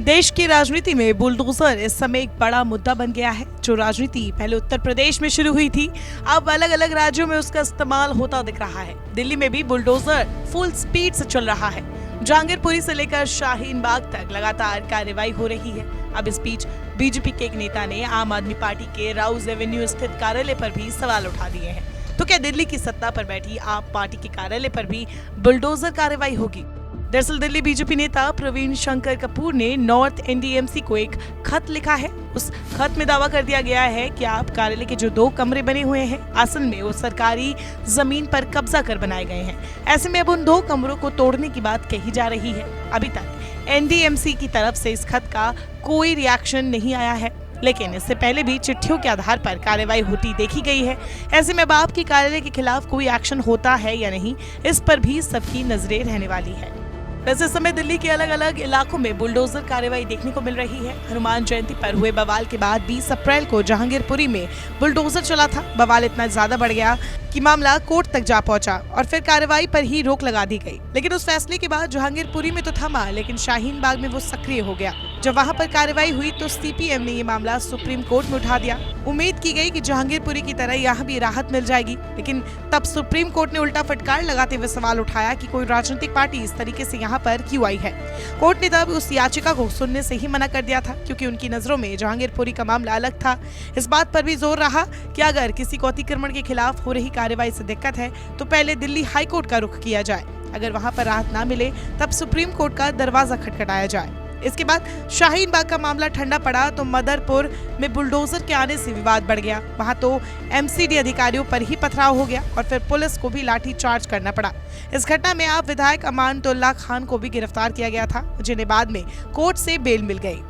देश की राजनीति में बुलडोजर इस समय एक बड़ा मुद्दा बन गया है। जो राजनीति पहले उत्तर प्रदेश में शुरू हुई थी, अब अलग अलग राज्यों में उसका इस्तेमाल होता दिख रहा है। दिल्ली में भी बुलडोजर फुल स्पीड से चल रहा है। जहांगीरपुरी से लेकर शाहीन बाग तक लगातार कार्रवाई हो रही है। अब इस बीच बीजेपी के एक नेता ने आम आदमी पार्टी के राउज एवेन्यू स्थित कार्यालय पर भी सवाल उठा दिए हैं। तो क्या दिल्ली की सत्ता पर बैठी आप पार्टी के कार्यालय पर भी बुलडोजर कार्रवाई होगी? दरअसल दिल्ली बीजेपी नेता प्रवीण शंकर कपूर ने नॉर्थ एनडीएमसी को एक खत लिखा है। उस खत में दावा कर दिया गया है कि आप कार्यालय के जो 2 कमरे बने हुए हैं, असल में वो सरकारी जमीन पर कब्जा कर बनाए गए हैं। ऐसे में अब उन 2 कमरों को तोड़ने की बात कही जा रही है। अभी तक एनडीएमसी की तरफ से इस खत का कोई रिएक्शन नहीं आया है, लेकिन इससे पहले भी चिट्ठियों के आधार पर कार्रवाई होती देखी गई है। ऐसे में अब आपके कार्यालय के खिलाफ कोई एक्शन होता है या नहीं, इस पर भी सबकी नजरें रहने वाली है। वैसे इस समय दिल्ली के अलग अलग इलाकों में बुलडोजर कार्रवाई देखने को मिल रही है। हनुमान जयंती पर हुए बवाल के बाद 20 अप्रैल को जहांगीरपुरी में बुलडोजर चला था। बवाल इतना ज्यादा बढ़ गया कि मामला कोर्ट तक जा पहुंचा और फिर कार्रवाई पर ही रोक लगा दी गई। लेकिन उस फैसले के बाद जहांगीरपुरी में तो थमा, लेकिन शाहीन बाग में वो सक्रिय हो गया। जब वहां पर कार्रवाई हुई तो सीपीएम ने ये मामला सुप्रीम कोर्ट में उठा दिया। उम्मीद की गई कि जहांगीरपुरी की तरह यहाँ भी राहत मिल जाएगी, लेकिन तब सुप्रीम कोर्ट ने उल्टा फटकार लगाते हुए सवाल उठाया कि कोई राजनीतिक पार्टी इस तरीके से यहाँ पर क्यों आई है। कोर्ट ने तब उस याचिका को सुनने से ही मना कर दिया था, क्योंकि उनकी नजरों में जहांगीरपुरी का मामला अलग था। इस बात पर भी जोर रहा कि अगर किसी को अतिक्रमण के खिलाफ हो रही कार्रवाई से दिक्कत है तो पहले दिल्ली हाई कोर्ट का रुख किया जाए। अगर वहां पर राहत ना मिले तब सुप्रीम कोर्ट का दरवाजा खटखटाया जाए। इसके बाद शाहीन बाग का मामला ठंडा पड़ा तो मदरपुर में बुलडोजर के आने से विवाद बढ़ गया। वहां तो एमसीडी अधिकारियों पर ही पथराव हो गया और फिर पुलिस को भी लाठी चार्ज करना पड़ा। इस घटना में आप विधायक अमानतुल्लाह खान को भी गिरफ्तार किया गया था, जिन्हें बाद में कोर्ट से बेल मिल गई।